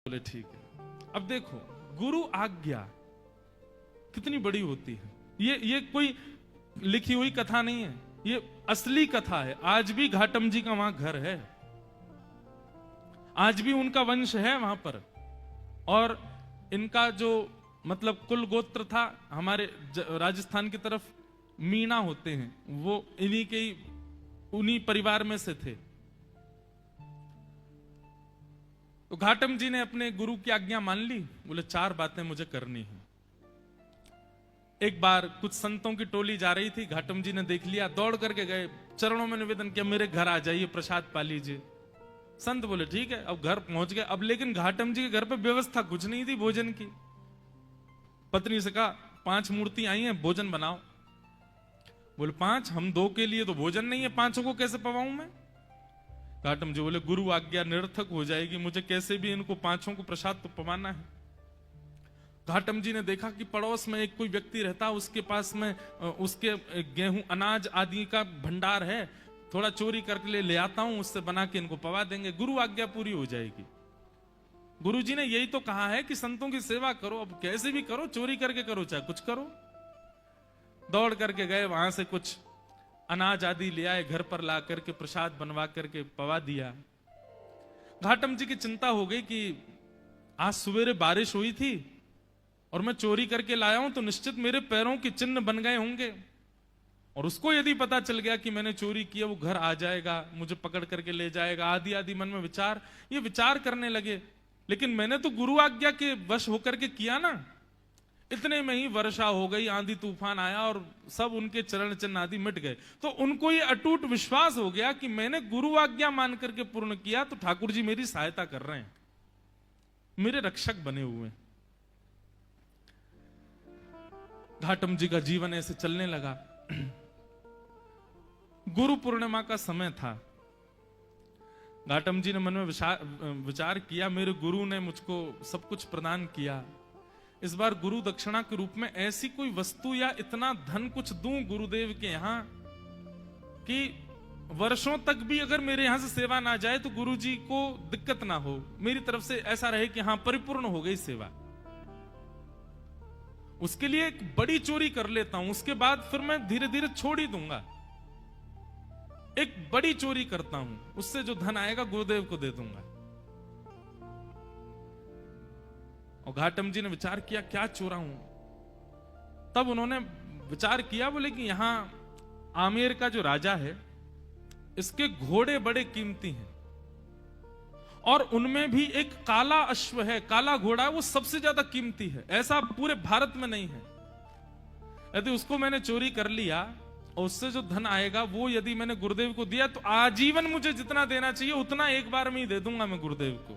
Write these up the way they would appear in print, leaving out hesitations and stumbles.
बोले ठीक है। अब देखो गुरु आज्ञा कितनी बड़ी होती है। ये कोई लिखी हुई कथा नहीं है, ये असली कथा है। आज भी घाटम जी का वहां घर है, आज भी उनका वंश है वहां पर। और इनका जो मतलब कुल गोत्र था, हमारे राजस्थान की तरफ मीणा होते हैं, वो इन्हीं के ही उन्हीं परिवार में से थे। तो घाटम जी ने अपने गुरु की आज्ञा मान ली। बोले 4 बातें मुझे करनी है। एक बार कुछ संतों की टोली जा रही थी, घाटम जी ने देख लिया, दौड़ करके गए, चरणों में निवेदन किया मेरे घर आ जाइए, प्रसाद पा लीजिए। संत बोले ठीक है। अब घर पहुंच गए। अब लेकिन घाटम जी के घर पे व्यवस्था कुछ नहीं थी भोजन की। पत्नी से कहा 5 मूर्ति आई हैं, भोजन बनाओ। बोले 5? हम 2 के लिए तो भोजन नहीं है, 5 को कैसे पवाऊं मैं? घाटम जी बोले गुरु आज्ञा निरर्थक हो जाएगी, मुझे कैसे भी इनको 5 को प्रसाद तो पवाना है। घाटम जी ने देखा कि पड़ोस में एक कोई व्यक्ति रहता, उसके पास में उसके गेहूं अनाज आदि का भंडार है, थोड़ा चोरी करके ले आता हूं, उससे बना के इनको पवा देंगे, गुरु आज्ञा पूरी हो जाएगी। गुरु जी ने यही तो कहा है कि संतों की सेवा करो, अब कैसे भी करो, चोरी करके करो चाहे कुछ करो। दौड़ करके गए, वहां से कुछ अनाज आदि ले आए, घर पर ला करके प्रसाद बनवा करके पवा दिया। घाटम जी की चिंता हो गई कि आज सवेरे बारिश हुई थी और मैं चोरी करके लाया हूं तो निश्चित मेरे पैरों के चिन्ह बन गए होंगे, और उसको यदि पता चल गया कि मैंने चोरी किया, वो घर आ जाएगा, मुझे पकड़ करके ले जाएगा, आदि आदि मन में ये विचार करने लगे। लेकिन मैंने तो गुरु आज्ञा के वश होकर के किया ना। इतने में ही वर्षा हो गई, आंधी तूफान आया और सब उनके चरण चिन्ह आदि मिट गए। तो उनको ये अटूट विश्वास हो गया कि मैंने गुरु आज्ञा मान करके पूर्ण किया, तो ठाकुर जी मेरी सहायता कर रहे हैं, मेरे रक्षक बने हुए। घाटम जी का जीवन ऐसे चलने लगा। गुरु पूर्णिमा का समय था। घाटम जी ने मन में विचार किया, मेरे गुरु ने मुझको सब कुछ प्रदान किया, इस बार गुरु दक्षिणा के रूप में ऐसी कोई वस्तु या इतना धन कुछ दूं गुरुदेव के यहां कि वर्षों तक भी अगर मेरे यहां से सेवा ना जाए तो गुरु जी को दिक्कत ना हो, मेरी तरफ से ऐसा रहे कि हां परिपूर्ण हो गई सेवा। उसके लिए एक बड़ी चोरी कर लेता हूं, उसके बाद फिर मैं धीरे धीरे छोड़ ही दूंगा। एक बड़ी चोरी करता हूं, उससे जो धन आएगा गुरुदेव को दे दूंगा। और घाटम जी ने विचार किया क्या चोरा हूं। तब उन्होंने विचार किया, बोले कि यहां आमेर का जो राजा है, इसके घोड़े बड़े कीमती हैं, और उनमें भी एक काला अश्व है, काला घोड़ा, वो सबसे ज्यादा कीमती है, ऐसा पूरे भारत में नहीं है। यदि उसको मैंने चोरी कर लिया और उससे जो धन आएगा वो यदि मैंने गुरुदेव को दिया तो आजीवन मुझे जितना देना चाहिए उतना एक बार में ही दे दूंगा मैं गुरुदेव को।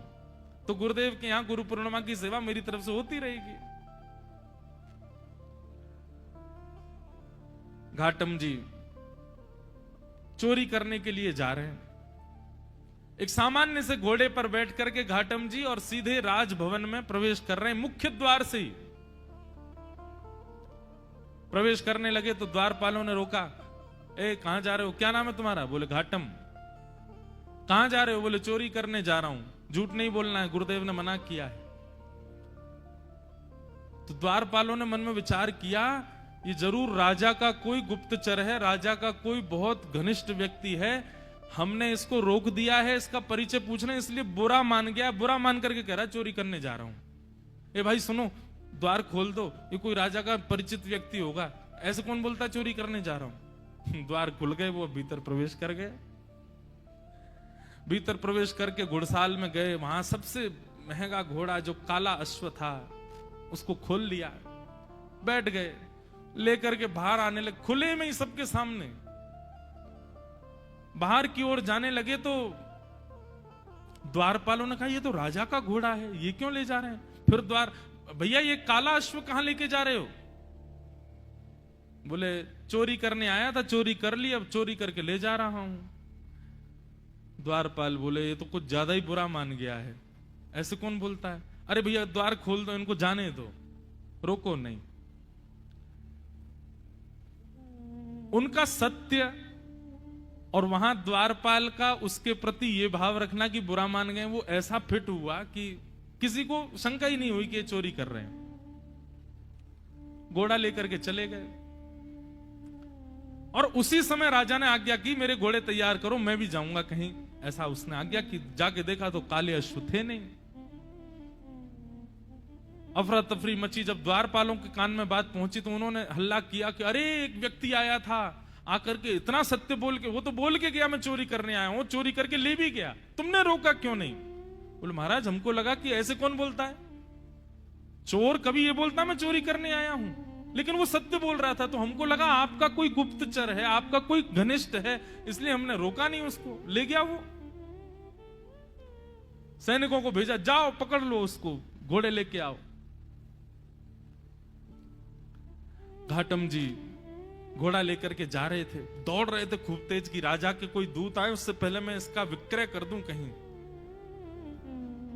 तो गुरुदेव के यहां गुरु पूर्णिमा की सेवा मेरी तरफ से होती रहेगी। घाटम जी चोरी करने के लिए जा रहे हैं। एक सामान्य से घोड़े पर बैठ करके घाटम जी और सीधे राजभवन में प्रवेश कर रहे हैं। मुख्य द्वार से ही प्रवेश करने लगे तो द्वारपालों ने रोका, ए कहां जा रहे हो, क्या नाम है तुम्हारा? बोले घाटम। कहां जा रहे हो? बोले चोरी करने जा रहा हूं, झूठ नहीं बोलना है, गुरुदेव ने मना किया है। तो द्वारपालों ने मन में विचार किया, ये जरूर राजा का कोई गुप्तचर है, राजा का कोई बहुत घनिष्ठ व्यक्ति है, हमने इसको रोक दिया है, इसका परिचय पूछने, इसलिए बुरा मान गया, बुरा मान करके कह रहा चोरी करने जा रहा हूं। ए भाई सुनो, द्वार खोल दो, ये कोई राजा का परिचित व्यक्ति होगा, ऐसे कौन बोलता चोरी करने जा रहा हूं। द्वार खुल गए, वो भीतर प्रवेश कर गए। भीतर प्रवेश करके घुड़साल में गए, वहां सबसे महंगा घोड़ा जो काला अश्व था उसको खोल लिया, बैठ गए, लेकर के बाहर आने लगे, खुले में ही सबके सामने बाहर की ओर जाने लगे। तो द्वारपालों ने कहा ये तो राजा का घोड़ा है, ये क्यों ले जा रहे हैं? फिर भैया ये काला अश्व कहां लेके जा रहे हो? बोले चोरी करने आया था, चोरी कर ली, अब चोरी करके ले जा रहा हूं। द्वारपाल बोले ये तो कुछ ज्यादा ही बुरा मान गया है, ऐसे कौन बोलता है? अरे भैया द्वार खोल दो, इनको जाने दो, रोको नहीं। उनका सत्य और वहां द्वारपाल का उसके प्रति ये भाव रखना कि बुरा मान गए, वो ऐसा फिट हुआ कि किसी को शंका ही नहीं हुई कि ये चोरी कर रहे हैं। घोड़ा लेकर के चले गए और उसी समय राजा ने आज्ञा की मेरे घोड़े तैयार करो, मैं भी जाऊंगा कहीं। ऐसा उसने आज्ञा की। जाके देखा तो काले अश्व थे नहीं। अफरा तफरी मची। जब द्वारपालों के कान में बात पहुंची तो उन्होंने हल्ला किया कि अरे एक व्यक्ति आया था, आकर के इतना सत्य बोल के, वो तो बोल के गया मैं चोरी करने आया हूं, चोरी करके ले भी गया, तुमने रोका क्यों नहीं? बोले महाराज हमको लगा कि ऐसे कौन बोलता है, चोर कभी ये बोलता मैं चोरी करने आया हूं, लेकिन वो सत्य बोल रहा था तो हमको लगा आपका कोई गुप्तचर है, आपका कोई घनिष्ठ है, इसलिए हमने रोका नहीं उसको, ले गया वो। सैनिकों को भेजा, जाओ पकड़ लो उसको, घोड़े लेके आओ। घाटम जी घोड़ा लेकर के जा रहे थे, दौड़ रहे थे खूब तेज कि राजा के कोई दूत आए उससे पहले मैं इसका विक्रय कर दूं कहीं।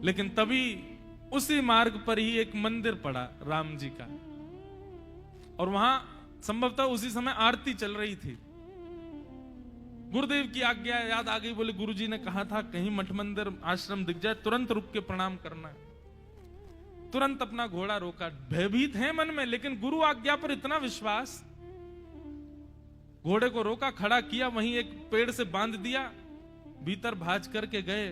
लेकिन तभी उसी मार्ग पर ही एक मंदिर पड़ा राम जी का, और वहां संभवतः उसी समय आरती चल रही थी। गुरुदेव की आज्ञा याद आ गई। बोले गुरुजी ने कहा था कहीं मठ मंदिर आश्रम दिख जाए तुरंत रुक के प्रणाम करना है। तुरंत अपना घोड़ा रोका। भयभीत है मन में, लेकिन गुरु आज्ञा पर इतना विश्वास। घोड़े को रोका, खड़ा किया, वहीं एक पेड़ से बांध दिया, भीतर भाज करके गए।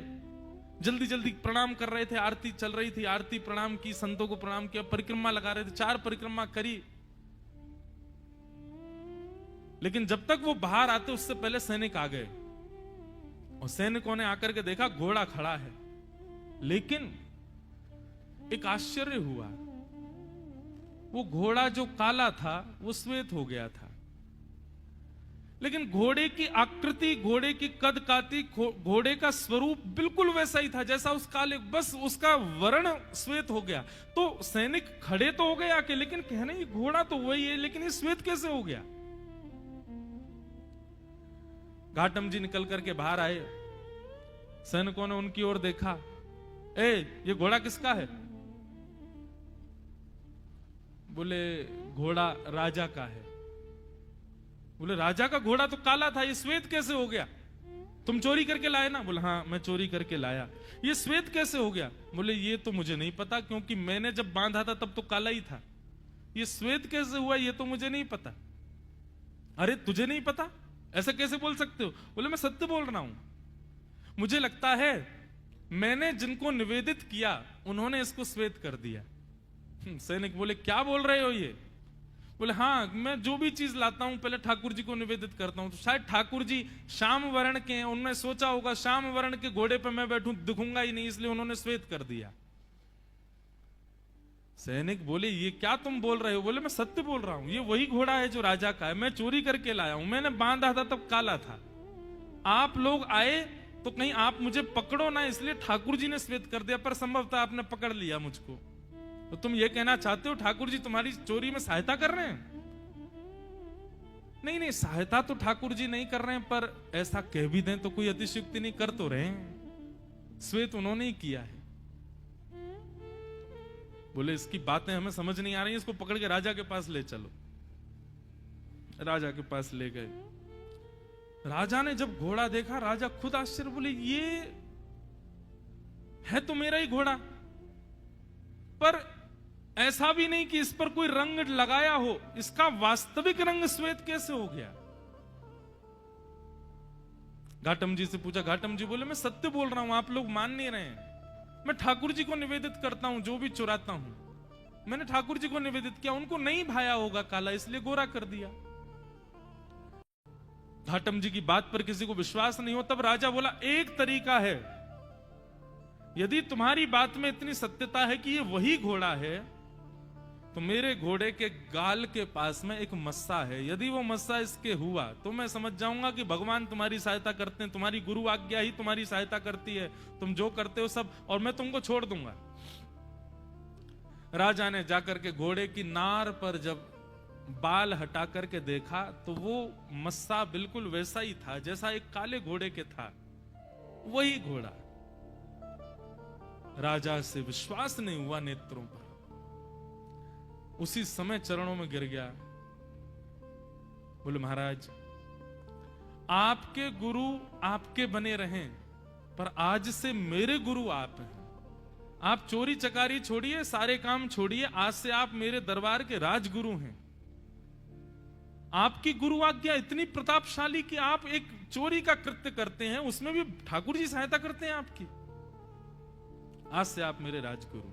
जल्दी जल्दी प्रणाम कर रहे थे, आरती चल रही थी, आरती प्रणाम की, संतों को प्रणाम किया, परिक्रमा लगा रहे थे, 4 परिक्रमा करी। लेकिन जब तक वो बाहर आते उससे पहले सैनिक आ गए, और सैनिकों ने आकर के देखा घोड़ा खड़ा है। लेकिन एक आश्चर्य हुआ, वो घोड़ा जो काला था वो श्वेत हो गया था, लेकिन घोड़े की आकृति, घोड़े की कद काठी, घोड़े का स्वरूप बिल्कुल वैसा ही था जैसा उस काले, बस उसका वर्ण श्वेत हो गया। तो सैनिक खड़े तो हो गए आके, लेकिन कहने ये घोड़ा तो वही है, लेकिन ये श्वेत कैसे हो गया? घाटम जी निकल करके बाहर आए, सैनिकों ने उनकी ओर देखा, ये घोड़ा किसका है? बोले घोड़ा राजा का है। बोले राजा का घोड़ा तो काला था, ये श्वेत कैसे हो गया? तुम चोरी करके लाए ना? बोले हाँ मैं चोरी करके लाया। ये श्वेत कैसे हो गया? बोले ये तो मुझे नहीं पता, क्योंकि मैंने जब बांधा था तब तो काला ही था। ये श्वेत कैसे हुआ ये तो मुझे नहीं पता। अरे तुझे नहीं पता, ऐसा कैसे बोल सकते हो? बोले मैं सत्य बोल रहा हूं, मुझे लगता है मैंने जिनको निवेदित किया उन्होंने इसको श्वेत कर दिया। सैनिक बोले क्या बोल रहे हो ये? बोले हाँ मैं जो भी चीज लाता हूं पहले ठाकुर जी को निवेदित करता हूं, तो शायद ठाकुर जी श्याम वर्ण के हैं, उन्होंने सोचा होगा श्याम वर्ण के घोड़े पे मैं बैठूं दिखूंगा ही नहीं, इसलिए उन्होंने श्वेत कर दिया। सैनिक बोले ये क्या तुम बोल रहे हो? बोले मैं सत्य बोल रहा हूं, ये वही घोड़ा है जो राजा का है, मैं चोरी करके लाया हूं, मैंने बांधा था तब काला था, आप लोग आए तो कहीं आप मुझे पकड़ो ना, इसलिए ठाकुर जी ने श्वेत कर दिया, पर संभवतः आपने पकड़ लिया मुझको। तो तुम ये कहना चाहते हो ठाकुर जी तुम्हारी चोरी में सहायता कर रहे हैं? नहीं नहीं, सहायता तो ठाकुर जी नहीं कर रहे हैं, पर ऐसा कह भी दें तो कोई अतिशयोक्ति नहीं, कर तो रहे हैं, श्वेत उन्होंने ही किया है। बोले इसकी बातें हमें समझ नहीं आ रही, इसको पकड़ के राजा के पास ले चलो। राजा के पास ले गए। राजा ने जब घोड़ा देखा, राजा खुद आश्चर्य, बोले ये है तो मेरा ही घोड़ा, पर ऐसा भी नहीं कि इस पर कोई रंग लगाया हो, इसका वास्तविक रंग श्वेत कैसे हो गया? घाटम जी से पूछा, घाटम जी बोले मैं सत्य बोल रहा हूं, आप लोग मान नहीं रहे हैं, मैं ठाकुर जी को निवेदित करता हूं, जो भी चुराता हूं मैंने ठाकुर जी को निवेदित किया, उनको नहीं भाया होगा काला, इसलिए गोरा कर दिया। घाटम जी की बात पर किसी को विश्वास नहीं हो, तब राजा बोला एक तरीका है, यदि तुम्हारी बात में इतनी सत्यता है कि ये वही घोड़ा है, तो मेरे घोड़े के गाल के पास में एक मस्सा है, यदि वो मस्सा इसके हुआ तो मैं समझ जाऊंगा कि भगवान तुम्हारी सहायता करते हैं, तुम्हारी गुरु आज्ञा ही तुम्हारी सहायता करती है, तुम जो करते हो सब, और मैं तुमको छोड़ दूंगा। राजा ने जाकर के घोड़े की नार पर जब बाल हटा करके देखा तो वो मस्सा बिल्कुल वैसा ही था जैसा एक काले घोड़े के था, वही घोड़ा। राजा से विश्वास नहीं हुआ नेत्रों पर, उसी समय चरणों में गिर गया। बोले महाराज आपके गुरु आपके बने रहें, पर आज से मेरे गुरु आप हैं, आप चोरी चकारी छोड़िए, सारे काम छोड़िए, आज से आप मेरे दरबार के राजगुरु हैं। आपकी गुरु आज्ञा इतनी प्रतापशाली कि आप एक चोरी का कृत्य करते हैं, उसमें भी ठाकुर जी सहायता करते हैं आपकी। आज से आप मेरे राजगुरु।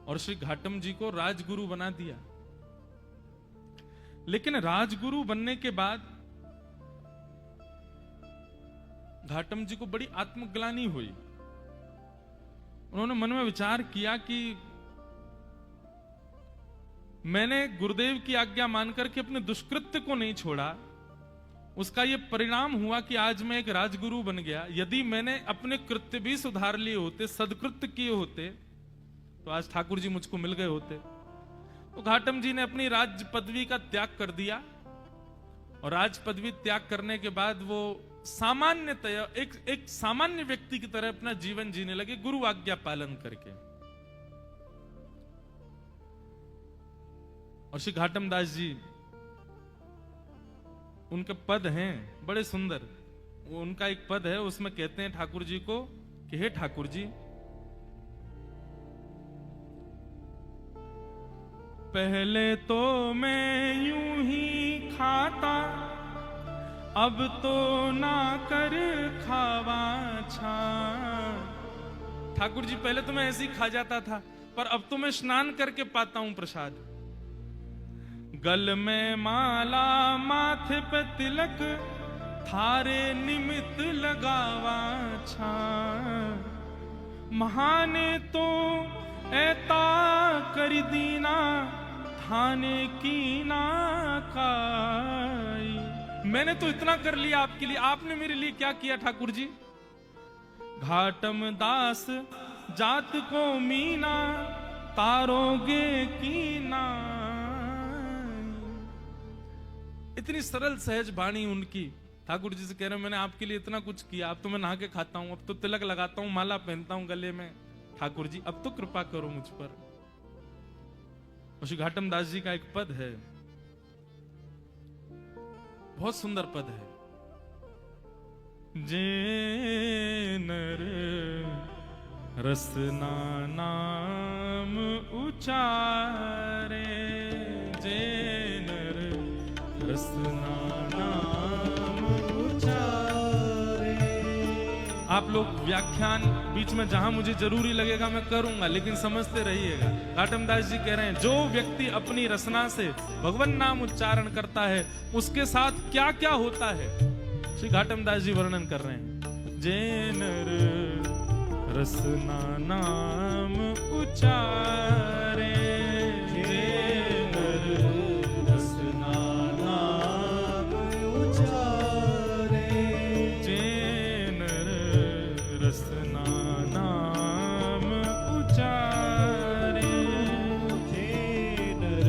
और श्री घाटम जी को राजगुरु बना दिया। लेकिन राजगुरु बनने के बाद घाटम जी को बड़ी आत्मग्लानि हुई। उन्होंने मन में विचार किया कि मैंने गुरुदेव की आज्ञा मानकर के अपने दुष्कृत्य को नहीं छोड़ा, उसका यह परिणाम हुआ कि आज मैं एक राजगुरु बन गया। यदि मैंने अपने कृत्य भी सुधार लिए होते, सदकृत्य किए होते, तो आज ठाकुर जी मुझको मिल गए होते। तो घाटम जी ने अपनी राज पदवी का त्याग कर दिया, और राज पदवी त्याग करने के बाद वो सामान्यतया एक सामान्य व्यक्ति की तरह अपना जीवन जीने लगे, गुरु आज्ञा पालन करके। और श्री घाटम दास जी, उनके पद हैं बड़े सुंदर। वो उनका एक पद है, उसमें कहते हैं ठाकुर जी को कि हे ठाकुर जी, पहले तो मैं यूं ही खाता, अब तो ना कर खावा छान। ठाकुर जी, पहले तो मैं ऐसे ही खा जाता था, पर अब तो मैं स्नान करके पाता हूं प्रसाद। गल में माला, माथे पे तिलक, थारे निमित्त लगावा छान। महाने तो ऐता कर दीना, थाने की ना काई। मैंने तो इतना कर लिया आपके लिए, आपने मेरे लिए क्या किया ठाकुर जी? घाटम दास जात को मीना, तारोगे की ना। इतनी सरल सहज वाणी उनकी। ठाकुर जी से कह रहे, मैंने आपके लिए इतना कुछ किया, अब तो मैं नहा के खाता हूं, अब तो तिलक लगाता हूं, माला पहनता हूं गले में। ठाकुर जी, अब तो कृपा करो मुझ पर। और श्री घाटम दास जी का एक पद है, बहुत सुंदर पद है। जे नर रसना नाम उचारे, जे नर रसना नाम उचारे। आप लोग व्याख्यान बीच में जहां मुझे जरूरी लगेगा मैं करूंगा, लेकिन समझते रहिएगा। घाटम दास जी कह रहे हैं, जो व्यक्ति अपनी रसना से भगवान नाम उच्चारण करता है, उसके साथ क्या क्या होता है, श्री घाटम दास जी वर्णन कर रहे हैं। जे नर रसना नाम उचारे, जे नर रसना नाम उचारे, जे नर रसना नाम उचारे, जे नर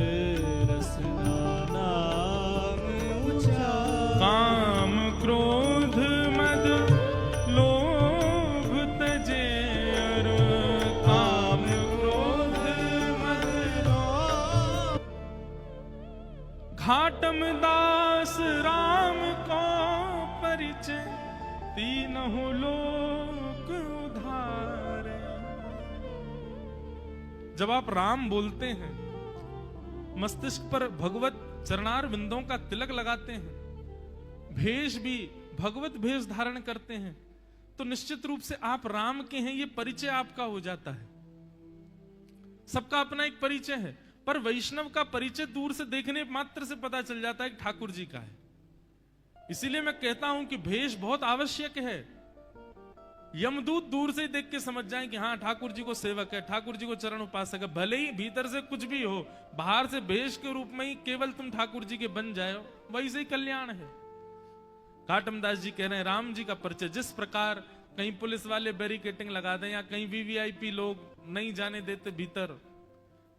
रसना नाम उचारे। काम क्रोध मद लोभ तजे, अर काम क्रोध मद लोभ। घाटम दास राम को परिचय, तीनों लोक उधारे। जब आप राम बोलते हैं, मस्तिष्क पर भगवत चरणार बिंदों का तिलक लगाते हैं, भेष भी भगवत भेष धारण करते हैं, तो निश्चित रूप से आप राम के हैं, ये परिचय आपका हो जाता है। सबका अपना एक परिचय है, पर वैष्णव का परिचय दूर से देखने मात्र से पता चल जाता है कि ठाकुर जी का है। इसीलिए मैं कहता हूं कि भेष बहुत आवश्यक है। यमदूत दूर से ही देख के समझ जाएं कि हाँ ठाकुर जी को सेवक है, ठाकुर जी को चरण उपासक है। भले ही भीतर से कुछ भी हो, बाहर से भेष के रूप में ही केवल तुम ठाकुर जी के बन जाओ, वही से ही कल्याण है। घाटम दास जी कह रहे हैं, राम जी का परिचय जिस प्रकार कहीं पुलिस वाले बैरिकेटिंग लगा दें या कहीं वीवीआईपी लोग नहीं जाने देते भीतर,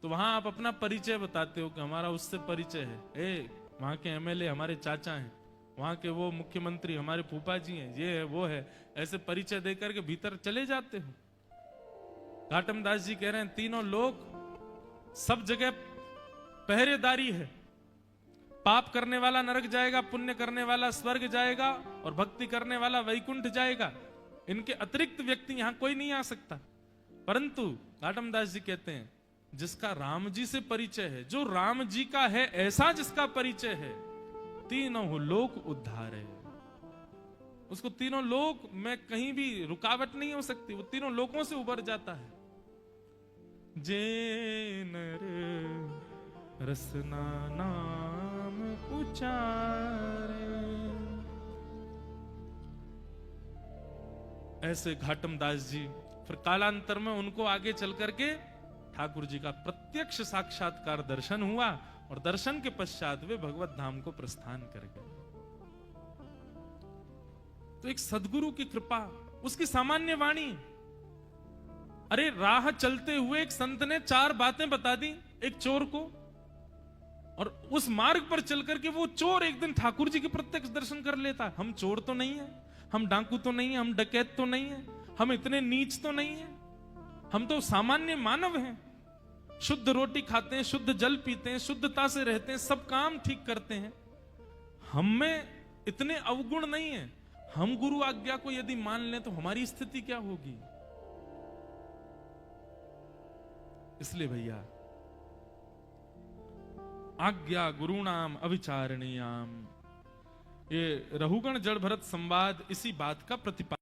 तो वहां आप अपना परिचय बताते हो कि हमारा उससे परिचय है। वहां के एमएलए हमारे चाचा हैं, वहां के वो मुख्यमंत्री हमारे फूफा जी हैं, ये है वो है, ऐसे परिचय देकर के भीतर चले जाते हो। घाटम दास जी कह रहे हैं, तीनों लोग सब जगह पहरेदारी है। पाप करने वाला नरक जाएगा, पुण्य करने वाला स्वर्ग जाएगा, और भक्ति करने वाला वैकुंठ जाएगा। इनके अतिरिक्त व्यक्ति यहां कोई नहीं आ सकता। परंतु घाटमदास जी कहते हैं जिसका राम जी से परिचय है, जो राम जी का है ऐसा जिसका परिचय है, तीनों लोक उद्धार है। उसको तीनों लोक में कहीं भी रुकावट नहीं हो सकती, वो तीनों लोकों से उबर जाता है। जे नर रसना नाम उचारे, ऐसे घाटमदास जी फिर कालांतर में उनको आगे चल करके ठाकुर जी का प्रत्यक्ष साक्षात्कार दर्शन हुआ और दर्शन के पश्चात वे भगवत धाम को प्रस्थान कर गए। तो एक सदगुरु की कृपा, उसकी सामान्य वाणी। अरे राह चलते हुए एक संत ने 4 बातें बता दी एक चोर को, और उस मार्ग पर चल करके वो चोर एक दिन ठाकुर जी के प्रत्यक्ष दर्शन कर लेता। हम चोर तो नहीं है, हम डाकू तो नहीं है, हम डकैत तो नहीं है, हम इतने नीच तो नहीं है, हम तो सामान्य मानव हैं, शुद्ध रोटी खाते हैं, शुद्ध जल पीते हैं, शुद्धता से रहते हैं, सब काम ठीक करते हैं, हम में इतने अवगुण नहीं है। हम गुरु आज्ञा को यदि मान लें तो हमारी स्थिति क्या होगी। इसलिए भैया आज्ञा गुरुणाम अविचारणीयाम, ये रहुगण जड़ भरत संवाद इसी बात का प्रतिपादन